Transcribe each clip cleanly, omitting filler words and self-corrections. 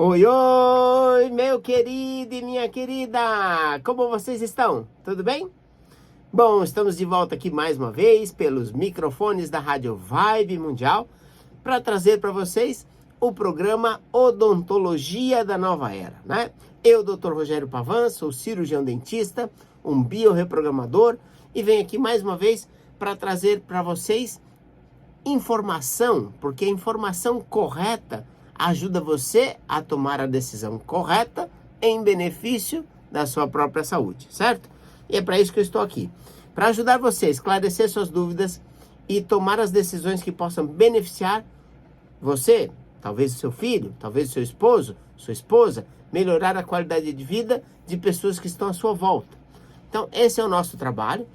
Oi, oi, meu querido e minha querida! Como vocês estão? Tudo bem? Bom, estamos de volta aqui mais uma vez pelos microfones da Rádio Vibe Mundial para trazer para vocês o programa Odontologia da Nova Era, né? Eu, Dr. Rogério Pavan, sou cirurgião dentista, um biorreprogramador e venho aqui mais uma vez para trazer para vocês informação, porque a informação correta ajuda você a tomar a decisão correta em benefício da sua própria saúde, certo? E é para isso que eu estou aqui, para ajudar você a esclarecer suas dúvidas e tomar as decisões que possam beneficiar você, talvez o seu filho, talvez o seu esposo, sua esposa, melhorar a qualidade de vida de pessoas que estão à sua volta. Então, esse é o nosso trabalho,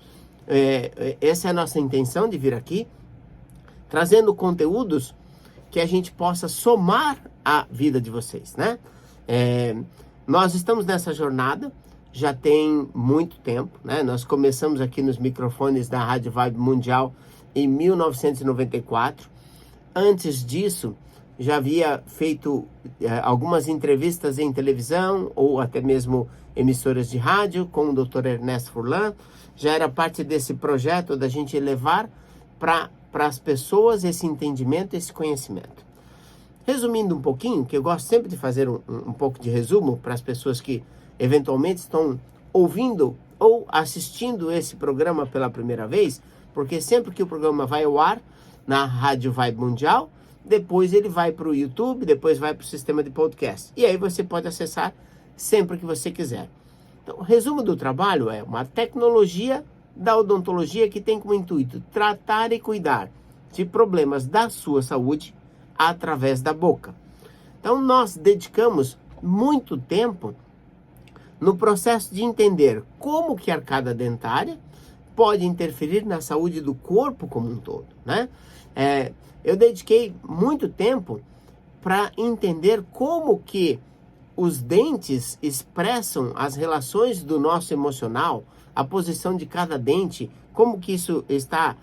essa é a nossa intenção de vir aqui, trazendo conteúdos que a gente possa somar a vida de vocês, né? Nós estamos nessa jornada, já tem muito tempo, né? Nós começamos aqui nos microfones da Rádio Vibe Mundial em 1994. Antes disso, já havia feito algumas entrevistas em televisão ou até mesmo emissoras de rádio com o Dr. Ernesto Furlan. Já era parte desse projeto da gente levar para as pessoas esse entendimento, esse conhecimento. Resumindo um pouquinho, que eu gosto sempre de fazer um pouco de resumo para as pessoas que eventualmente estão ouvindo ou assistindo esse programa pela primeira vez, porque sempre que o programa vai ao ar na Rádio Vibe Mundial, depois ele vai para o YouTube, depois vai para o sistema de podcast. E aí você pode acessar sempre que você quiser. Então, o resumo do trabalho é uma tecnologia da odontologia que tem como intuito tratar e cuidar de problemas da sua saúde através da boca. Então nós dedicamos muito tempo no processo de entender como que a arcada dentária pode interferir na saúde do corpo como um todo, né? Eu dediquei muito tempo para entender como que os dentes expressam as relações do nosso emocional, a posição de cada dente, como que isso está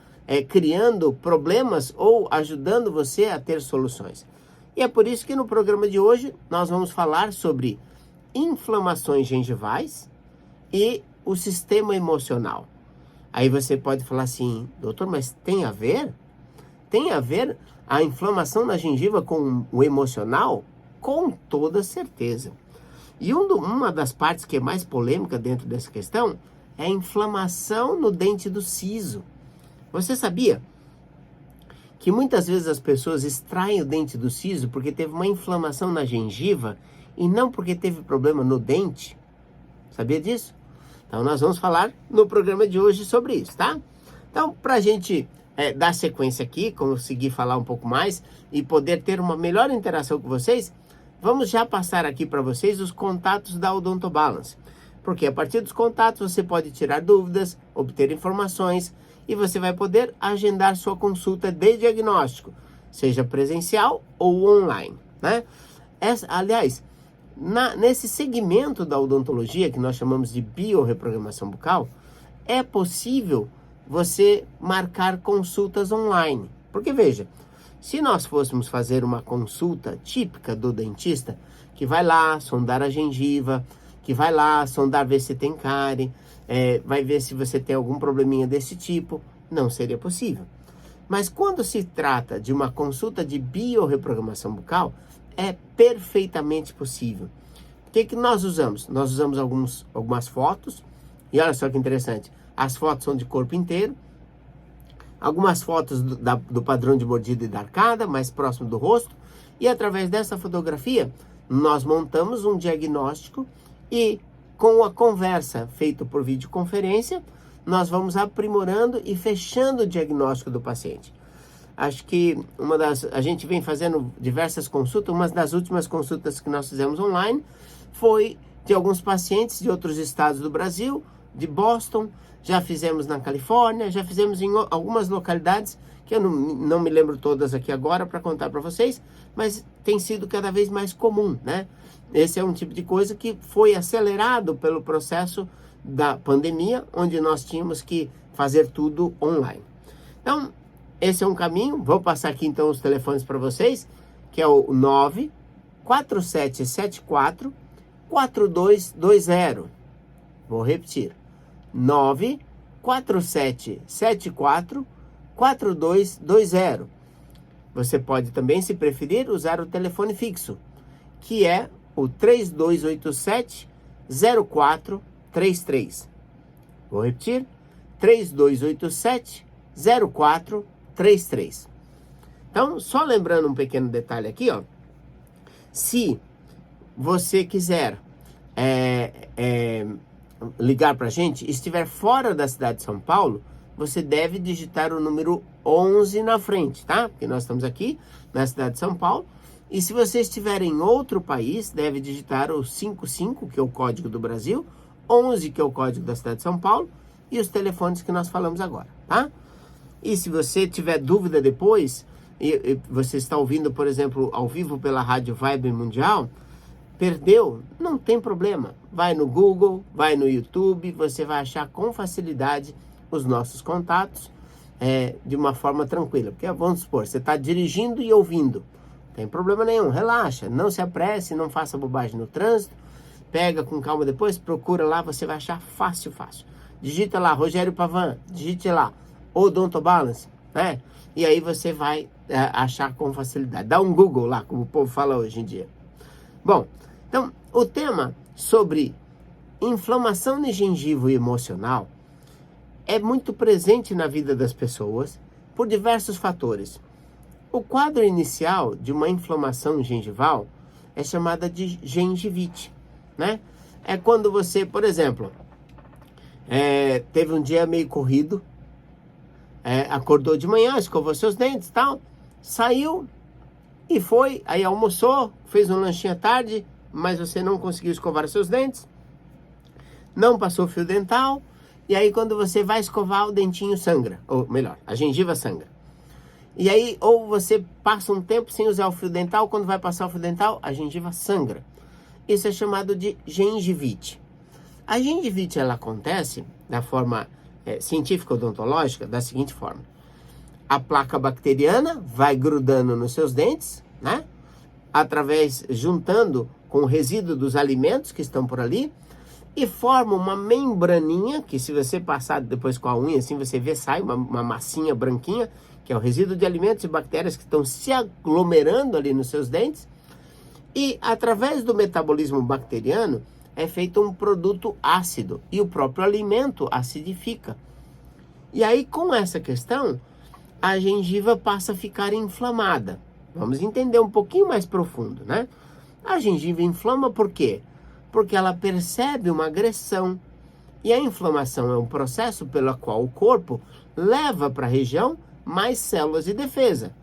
criando problemas ou ajudando você a ter soluções. E é por isso que no programa de hoje nós vamos falar sobre inflamações gengivais e o sistema emocional. Aí você pode falar assim, doutor, mas tem a ver? Tem a ver a inflamação na gengiva com o emocional? Com toda certeza. E uma das partes que é mais polêmica dentro dessa questão é a inflamação no dente do siso. Você sabia que muitas vezes as pessoas extraem o dente do siso porque teve uma inflamação na gengiva e não porque teve problema no dente? Sabia disso? Então nós vamos falar no programa de hoje sobre isso, tá? Então, para a gente dar sequência aqui, conseguir falar um pouco mais e poder ter uma melhor interação com vocês, vamos já passar aqui para vocês os contatos da Odontobalance. Porque a partir dos contatos você pode tirar dúvidas, obter informações e você vai poder agendar sua consulta de diagnóstico, seja presencial ou online, né? Aliás, nesse segmento da odontologia que nós chamamos de biorreprogramação bucal, é possível você marcar consultas online. Porque veja, se nós fôssemos fazer uma consulta típica do dentista, que vai lá sondar a gengiva, que vai lá sondar ver se tem cárie, vai ver se você tem algum probleminha desse tipo, não seria possível. Mas quando se trata de uma consulta de biorreprogramação bucal, é perfeitamente possível. O que nós usamos? Nós usamos algumas fotos, e olha só que interessante, as fotos são de corpo inteiro, algumas fotos do padrão de mordida e da arcada, mais próximo do rosto, e através dessa fotografia, nós montamos um diagnóstico e com a conversa feita por videoconferência, nós vamos aprimorando e fechando o diagnóstico do paciente. Acho que a gente vem fazendo diversas consultas, uma das últimas consultas que nós fizemos online foi de alguns pacientes de outros estados do Brasil, de Boston, já fizemos na Califórnia, já fizemos em algumas localidades, que eu não me lembro todas aqui agora para contar para vocês, mas tem sido cada vez mais comum, né? Esse é um tipo de coisa que foi acelerado pelo processo da pandemia, onde nós tínhamos que fazer tudo online. Então, esse é um caminho. Vou passar aqui então os telefones para vocês, que é o 9 94774-4220. Vou repetir. 94774-4220. Você pode também, se preferir, usar o telefone fixo, que é o 3287-0433. Vou repetir. 3287-0433. Então, só lembrando um pequeno detalhe aqui, ó. Se você quiser ligar para a gente, estiver fora da cidade de São Paulo, você deve digitar o número 11 na frente, tá? Porque nós estamos aqui na cidade de São Paulo. E se você estiver em outro país, deve digitar o 55, que é o código do Brasil, 11, que é o código da cidade de São Paulo, e os telefones que nós falamos agora, tá? E se você tiver dúvida depois, e você está ouvindo, por exemplo, ao vivo pela Rádio Vibe Mundial, perdeu, não tem problema. Vai no Google, vai no YouTube, você vai achar com facilidade os nossos contatos de uma forma tranquila. Porque, vamos supor, você está dirigindo e ouvindo. Não tem problema nenhum, relaxa, não se apresse, não faça bobagem no trânsito. Pega com calma depois, procura lá, você vai achar fácil. Digita lá, Rogério Pavan, digite lá, Odontobalance, né? E aí você vai achar com facilidade. Dá um Google lá, como o povo fala hoje em dia. Bom, então, o tema sobre inflamação de gengiva emocional é muito presente na vida das pessoas por diversos fatores. O quadro inicial de uma inflamação gengival é chamada de gengivite, né? É quando você, por exemplo, teve um dia meio corrido, acordou de manhã, escovou seus dentes e tal, saiu e foi, aí almoçou, fez um lanchinho à tarde, mas você não conseguiu escovar seus dentes, não passou fio dental, e aí quando você vai escovar, o dentinho sangra, ou melhor, a gengiva sangra. E aí, ou você passa um tempo sem usar o fio dental, quando vai passar o fio dental, a gengiva sangra. Isso é chamado de gengivite. A gengivite, ela acontece da forma científica odontológica da seguinte forma. A placa bacteriana vai grudando nos seus dentes, né? Juntando com o resíduo dos alimentos que estão por ali, e forma uma membraninha, que se você passar depois com a unha, assim, você vê, sai uma massinha branquinha, que é o resíduo de alimentos e bactérias que estão se aglomerando ali nos seus dentes, e através do metabolismo bacteriano, é feito um produto ácido, e o próprio alimento acidifica. E aí, com essa questão, a gengiva passa a ficar inflamada. Vamos entender um pouquinho mais profundo, né? A gengiva inflama por quê? Porque ela percebe uma agressão. E a inflamação é um processo pelo qual o corpo leva para a região mais células de defesa.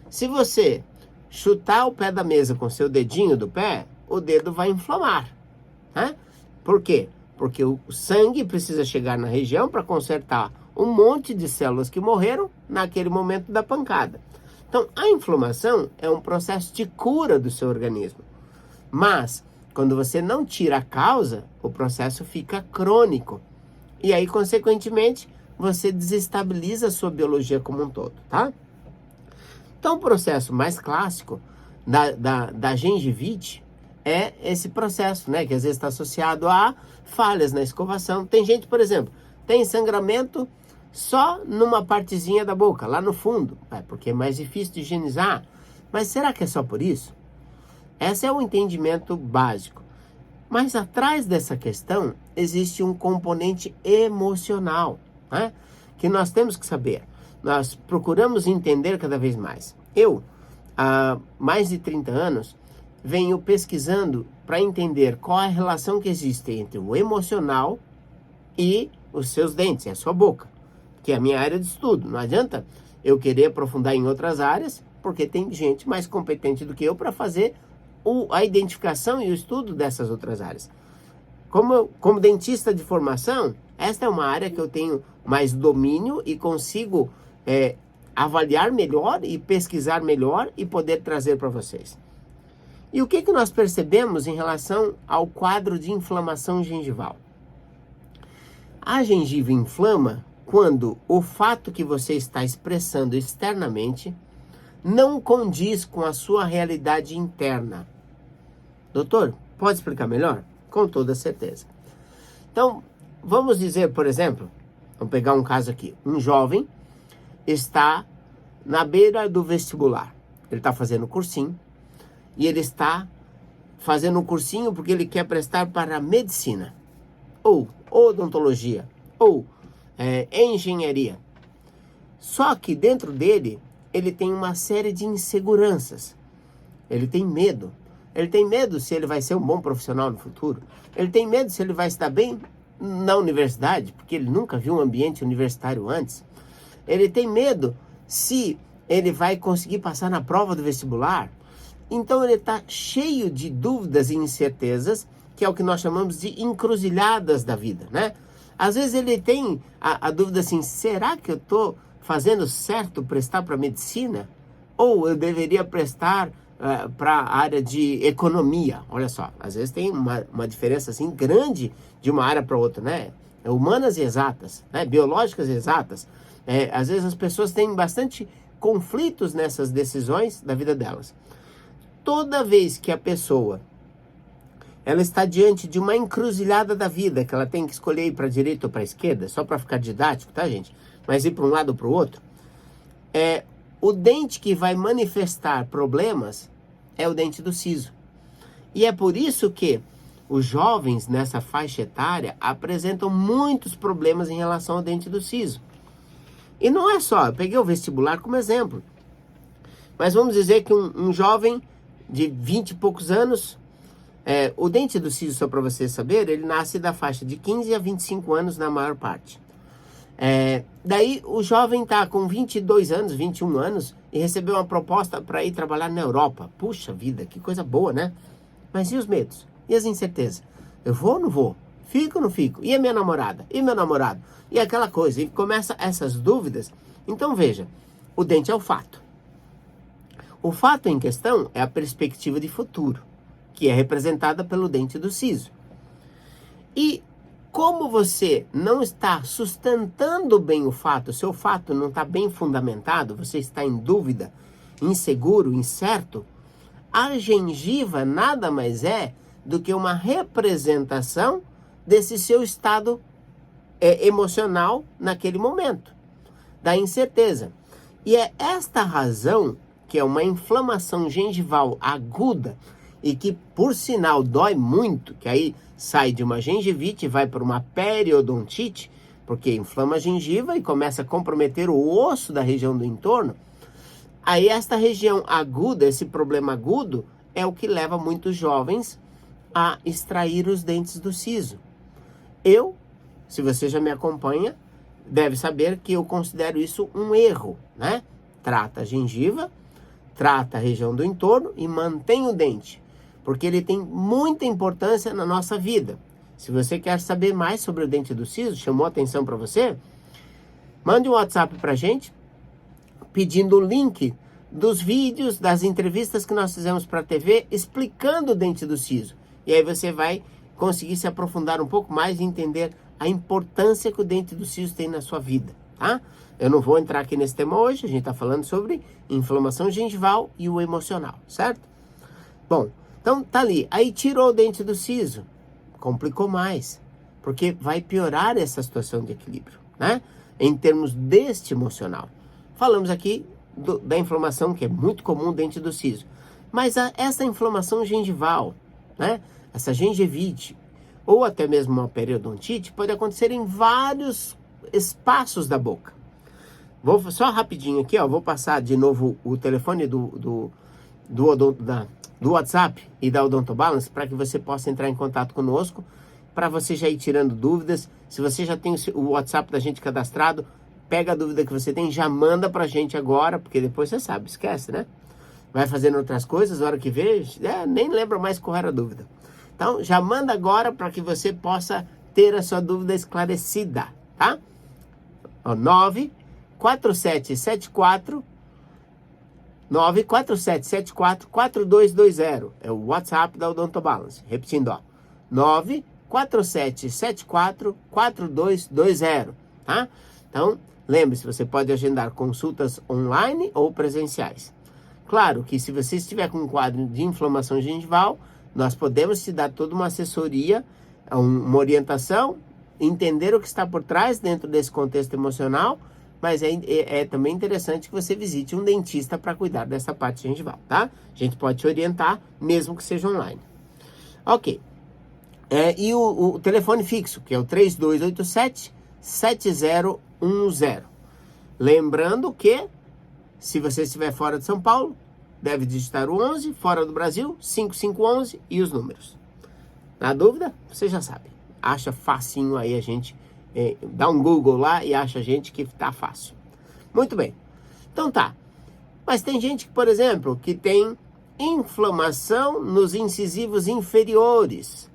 Se você chutar o pé da mesa com seu dedinho do pé, o dedo vai inflamar, né? Por quê? Porque o sangue precisa chegar na região para consertar um monte de células que morreram naquele momento da pancada. Então, a inflamação é um processo de cura do seu organismo. Mas, quando você não tira a causa, o processo fica crônico. E aí, consequentemente, você desestabiliza a sua biologia como um todo, tá? Então, o processo mais clássico da gengivite é esse processo, né? Que às vezes está associado a falhas na escovação. Tem gente, por exemplo, tem sangramento só numa partezinha da boca, lá no fundo, porque é mais difícil de higienizar. Mas será que é só por isso? Esse é o entendimento básico. Mas atrás dessa questão existe um componente emocional, né? Que nós temos que saber. Nós procuramos entender cada vez mais. Eu, há mais de 30 anos, venho pesquisando para entender qual é a relação que existe entre o emocional e os seus dentes, a sua boca, que é a minha área de estudo. Não adianta eu querer aprofundar em outras áreas, porque tem gente mais competente do que eu para fazer a identificação e o estudo dessas outras áreas. Como dentista de formação, esta é uma área que eu tenho mais domínio e consigo avaliar melhor e pesquisar melhor e poder trazer para vocês. E o que nós percebemos em relação ao quadro de inflamação gengival? A gengiva inflama quando o fato que você está expressando externamente não condiz com a sua realidade interna. Doutor, pode explicar melhor? Com toda certeza. Então, vamos dizer, por exemplo, vamos pegar um caso aqui. Um jovem está na beira do vestibular. Ele está fazendo cursinho e ele está fazendo um cursinho porque ele quer prestar para medicina, ou odontologia, ou engenharia. Só que dentro dele, ele tem uma série de inseguranças. Ele tem medo. Ele tem medo se ele vai ser um bom profissional no futuro. Ele tem medo se ele vai estar bem na universidade, porque ele nunca viu um ambiente universitário antes. Ele tem medo se ele vai conseguir passar na prova do vestibular. Então ele está cheio de dúvidas e incertezas, que é o que nós chamamos de encruzilhadas da vida, né? Às vezes ele tem a dúvida assim, será que eu estou fazendo certo prestar para medicina? Ou eu deveria prestar para a área de economia? Olha só, às vezes tem uma diferença assim grande de uma área para outra, né? Humanas e exatas, né? Biológicas e exatas. Às vezes as pessoas têm bastante conflitos nessas decisões da vida delas. Toda vez que a pessoa ela está diante de uma encruzilhada da vida, que ela tem que escolher ir para a direita ou para a esquerda, só para ficar didático, tá, gente? Mas ir para um lado ou para o outro, o dente que vai manifestar problemas é o dente do siso. E é por isso que os jovens nessa faixa etária apresentam muitos problemas em relação ao dente do siso. E não é só, eu peguei o vestibular como exemplo, mas vamos dizer que um jovem de 20 e poucos anos, o dente do siso, só para você saber, ele nasce da faixa de 15 a 25 anos na maior parte. Daí o jovem está com 22 anos, 21 anos e recebeu uma proposta para ir trabalhar na Europa. Puxa vida, que coisa boa, né? Mas e os medos? E as incertezas? Eu vou ou não vou? Fico ou não fico? E a minha namorada? E meu namorado? E aquela coisa, e começa essas dúvidas. Então veja, o dente é o fato. O fato em questão é a perspectiva de futuro, que é representada pelo dente do siso. E como você não está sustentando bem o fato, o seu fato não está bem fundamentado, você está em dúvida, inseguro, incerto, a gengiva nada mais é do que uma representação desse seu estado emocional naquele momento, da incerteza. E é esta razão que é uma inflamação gengival aguda e que, por sinal, dói muito, que aí sai de uma gengivite e vai para uma periodontite, porque inflama a gengiva e começa a comprometer o osso da região do entorno. Aí esta região aguda, esse problema agudo, é o que leva muitos jovens a extrair os dentes do siso. Eu, se você já me acompanha, deve saber que eu considero isso um erro, né? Trata a gengiva, trata a região do entorno e mantém o dente, porque ele tem muita importância na nossa vida. Se você quer saber mais sobre o dente do siso, chamou a atenção para você, mande um WhatsApp para a gente, pedindo o link dos vídeos, das entrevistas que nós fizemos para a TV, explicando o dente do siso. E aí você vai conseguir se aprofundar um pouco mais e entender a importância que o dente do siso tem na sua vida, tá? Eu não vou entrar aqui nesse tema hoje, a gente está falando sobre inflamação gengival e o emocional, certo? Bom, então tá ali, aí tirou o dente do siso, complicou mais, porque vai piorar essa situação de equilíbrio, né? Em termos deste emocional. Falamos aqui da inflamação, que é muito comum no dente do siso, mas essa inflamação gengival, né? Essa gengivite, ou até mesmo uma periodontite, pode acontecer em vários espaços da boca. Vou só rapidinho aqui, ó, vou passar de novo o telefone do WhatsApp e da Odontobalance para que você possa entrar em contato conosco, para você já ir tirando dúvidas. Se você já tem o WhatsApp da gente cadastrado, pega a dúvida que você tem, já manda pra gente agora, porque depois você sabe, esquece, né? Vai fazendo outras coisas, a hora que vê, nem lembra mais qual era a dúvida. Então, já manda agora para que você possa ter a sua dúvida esclarecida, tá? 94774 4220 é o WhatsApp da Odontobalance. Repetindo, ó, 94774 4220, tá? Então, lembre-se, você pode agendar consultas online ou presenciais. Claro que se você estiver com um quadro de inflamação gengival, Nós podemos te dar toda uma assessoria, uma orientação, entender o que está por trás dentro desse contexto emocional, mas é também interessante que você visite um dentista para cuidar dessa parte gengival, tá? A gente pode te orientar, mesmo que seja online. Ok. E o telefone fixo, que é o 3287-7010. Lembrando que, se você estiver fora de São Paulo, deve digitar o 11, fora do Brasil, 5511 e os números. Na dúvida, você já sabe. Acha facinho aí a gente, dá um Google lá e acha a gente que tá fácil. Muito bem. Então tá. Mas tem gente, por exemplo, que tem inflamação nos incisivos inferiores.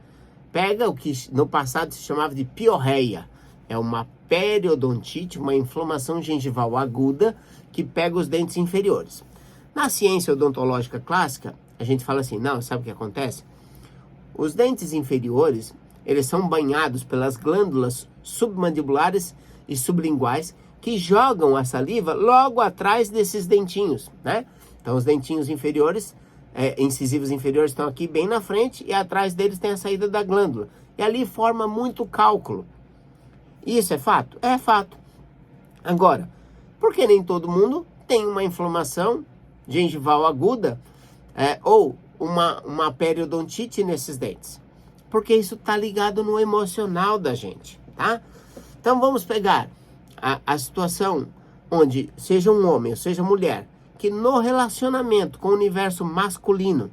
Pega o que no passado se chamava de piorreia. É uma periodontite, uma inflamação gengival aguda que pega os dentes inferiores. Na ciência odontológica clássica, a gente fala assim, não, sabe o que acontece? Os dentes inferiores, eles são banhados pelas glândulas submandibulares e sublinguais que jogam a saliva logo atrás desses dentinhos, né? Então, os dentinhos inferiores, incisivos inferiores estão aqui bem na frente e atrás deles tem a saída da glândula. E ali forma muito cálculo. Isso é fato? É fato. Agora, por que nem todo mundo tem uma inflamação gengival aguda ou uma periodontite nesses dentes? Porque isso está ligado no emocional da gente, tá? Então vamos pegar a situação onde seja um homem ou seja mulher, que no relacionamento com o universo masculino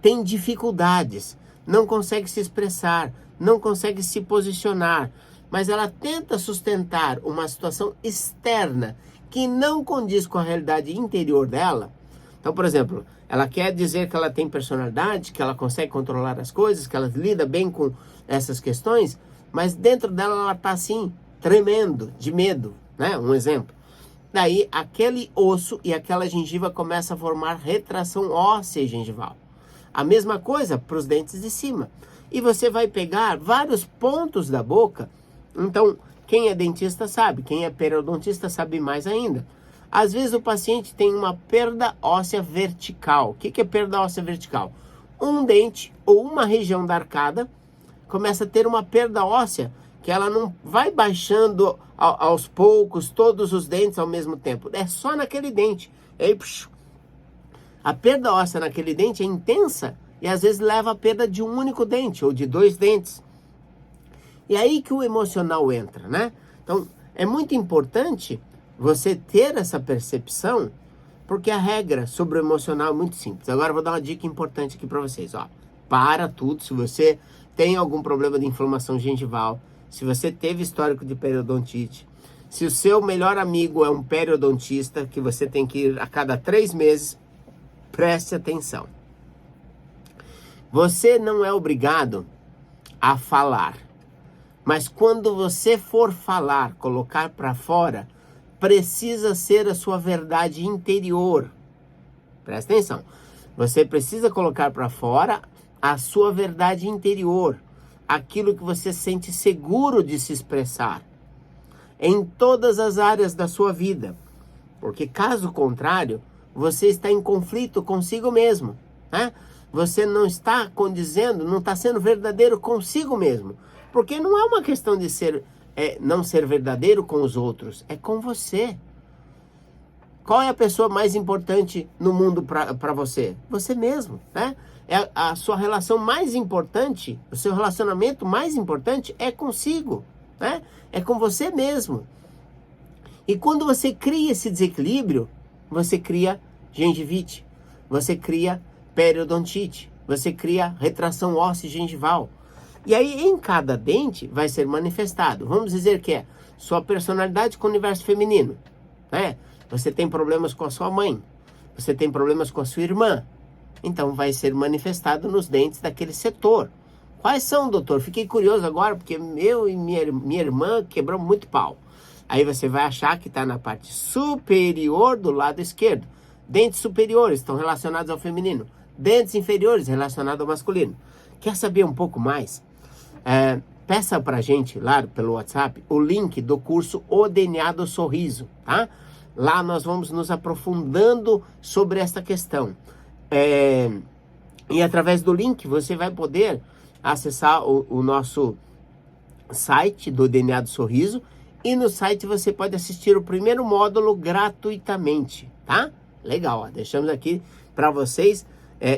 tem dificuldades, não consegue se expressar, não consegue se posicionar, mas ela tenta sustentar uma situação externa que não condiz com a realidade interior dela. Então, por exemplo, ela quer dizer que ela tem personalidade, que ela consegue controlar as coisas, que ela lida bem com essas questões, mas dentro dela ela está assim, tremendo, de medo, né? Um exemplo. Daí, aquele osso e aquela gengiva começa a formar retração óssea gengival. A mesma coisa para os dentes de cima. E você vai pegar vários pontos da boca. Então, quem é dentista sabe, quem é periodontista sabe mais ainda. Às vezes o paciente tem uma perda óssea vertical. O que é perda óssea vertical? Um dente ou uma região da arcada começa a ter uma perda óssea que ela não vai baixando aos poucos todos os dentes ao mesmo tempo. É só naquele dente. Aí, a perda óssea naquele dente é intensa e às vezes leva à perda de um único dente ou de 2 dentes. E aí que o emocional entra, né? Então, é muito importante você ter essa percepção, porque a regra sobre o emocional é muito simples. Agora eu vou dar uma dica importante aqui para vocês, ó. Para tudo, se você tem algum problema de inflamação gengival, se você teve histórico de periodontite, se o seu melhor amigo é um periodontista, que você tem que ir a cada 3 meses, preste atenção. Você não é obrigado a falar, mas quando você for falar, colocar para fora, precisa ser a sua verdade interior. Presta atenção. Você precisa colocar para fora a sua verdade interior, aquilo que você sente seguro de se expressar em todas as áreas da sua vida. Porque caso contrário, você está em conflito consigo mesmo, né? Você não está condizendo, não está sendo verdadeiro consigo mesmo. Porque não é uma questão de não ser verdadeiro com os outros, é com você. Qual é a pessoa mais importante no mundo para você? Você mesmo, né? É a sua relação mais importante, o seu relacionamento mais importante é consigo, né? É com você mesmo. E quando você cria esse desequilíbrio, você cria gengivite, você cria periodontite, você cria retração óssea gengival. E aí, em cada dente, vai ser manifestado. Vamos dizer que é sua personalidade com o universo feminino, né? Você tem problemas com a sua mãe, você tem problemas com a sua irmã. Então, vai ser manifestado nos dentes daquele setor. Quais são, doutor? Fiquei curioso agora, porque eu e minha irmã quebrou muito pau. Aí você vai achar que está na parte superior do lado esquerdo. Dentes superiores estão relacionados ao feminino. Dentes inferiores relacionados ao masculino. Quer saber um pouco mais? Peça pra gente lá pelo WhatsApp o link do curso O DNA do Sorriso, tá? Lá nós vamos nos aprofundando sobre esta questão. E através do link você vai poder acessar o nosso site do DNA do Sorriso. E no site você pode assistir o primeiro módulo gratuitamente, tá? Legal, ó. Deixamos aqui para vocês,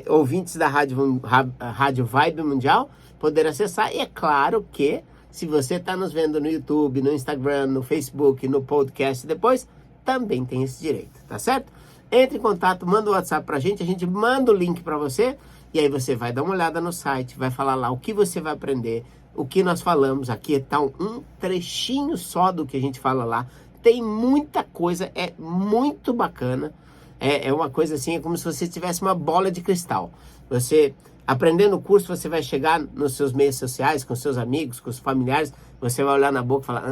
ouvintes da Rádio Vibe Mundial, poder acessar. E é claro que se você está nos vendo no YouTube, no Instagram, no Facebook, no podcast depois, também tem esse direito, tá certo? Entre em contato, manda o WhatsApp pra gente, a gente manda o link para você, e aí você vai dar uma olhada no site, vai falar lá o que você vai aprender, o que nós falamos. Aqui está um trechinho só do que a gente fala lá. Tem muita coisa, é muito bacana. É uma coisa assim, é como se você tivesse uma bola de cristal. Você, aprendendo o curso, você vai chegar nos seus meios sociais, com seus amigos, com os familiares, você vai olhar na boca e falar,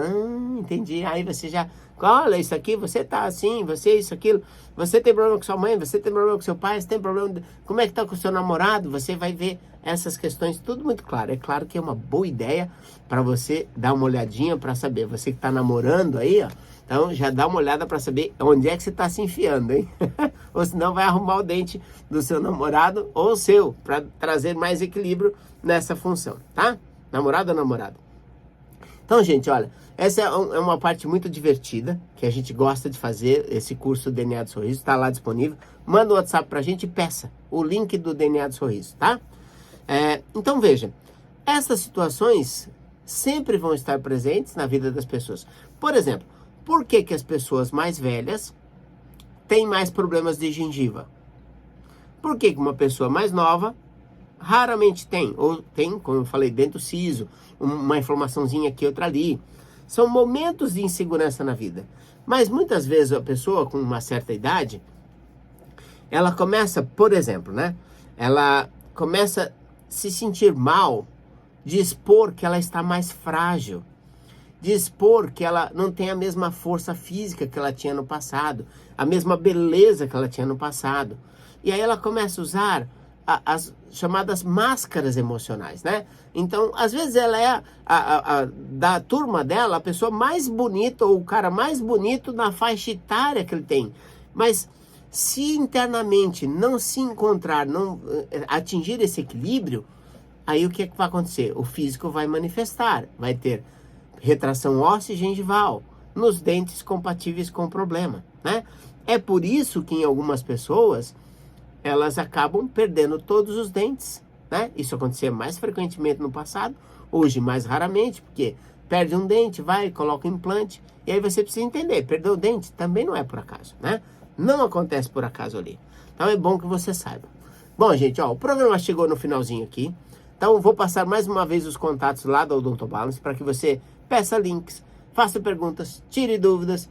entendi. Aí você já, olha, isso aqui, você tá assim, você isso, aquilo. Você tem problema com sua mãe, você tem problema com seu pai, você tem problema, como é que tá com o seu namorado? Você vai ver essas questões, tudo muito claro. É claro que é uma boa ideia para você dar uma olhadinha para saber. Você que tá namorando aí, ó, então já dá uma olhada para saber onde é que você tá se enfiando, hein? Ou senão vai arrumar o dente do seu namorado ou o seu, para trazer mais equilíbrio nessa função, tá? Namorado ou namorado? Então, gente, olha, essa é uma parte muito divertida, que a gente gosta de fazer, esse curso do DNA do Sorriso, está lá disponível. Manda o WhatsApp pra gente e peça o link do DNA do Sorriso, tá? Então, veja, essas situações sempre vão estar presentes na vida das pessoas. Por exemplo, por que que as pessoas mais velhas têm mais problemas de gengiva? Por que que uma pessoa mais nova raramente tem? Ou tem, como eu falei, dentro do siso, uma inflamaçãozinha aqui, outra ali. São momentos de insegurança na vida. Mas muitas vezes a pessoa com uma certa idade, ela começa, por exemplo, né? Ela começa a se sentir mal de expor que ela está mais frágil, de expor que ela não tem a mesma força física que ela tinha no passado, a mesma beleza que ela tinha no passado. E aí ela começa a usar as chamadas máscaras emocionais, né? Então, às vezes ela é da turma dela a pessoa mais bonita ou o cara mais bonito na faixa etária que ele tem. Mas se internamente não se encontrar, não atingir esse equilíbrio, aí o que é que vai acontecer? O físico vai manifestar, vai ter retração óssea e gengival nos dentes compatíveis com o problema, né? É por isso que em algumas pessoas elas acabam perdendo todos os dentes, né? Isso acontecia mais frequentemente no passado, hoje mais raramente, porque perde um dente, vai, coloca um implante, e aí você precisa entender, perder o dente também não é por acaso, né? Não acontece por acaso ali. Então é bom que você saiba. Bom, gente, ó, o programa chegou no finalzinho aqui, então vou passar mais uma vez os contatos lá do Dr. Balance para que você peça links, faça perguntas, tire dúvidas,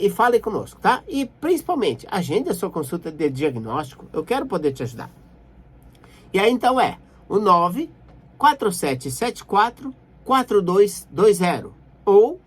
e fale conosco, tá? E principalmente, agende a sua consulta de diagnóstico, eu quero poder te ajudar. E aí então o 94774-4220 ou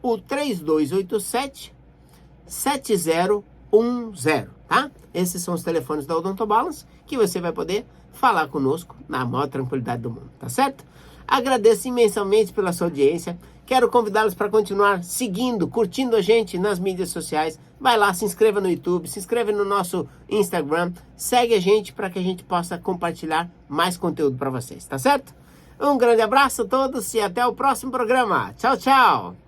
o 3287-7010, tá? Esses são os telefones da Odonto Balance que você vai poder falar conosco na maior tranquilidade do mundo, tá certo? Agradeço imensamente pela sua audiência. Quero convidá-los para continuar seguindo, curtindo a gente nas mídias sociais. Vai lá, se inscreva no YouTube, se inscreva no nosso Instagram. Segue a gente para que a gente possa compartilhar mais conteúdo para vocês, tá certo? Um grande abraço a todos e até o próximo programa. Tchau, tchau!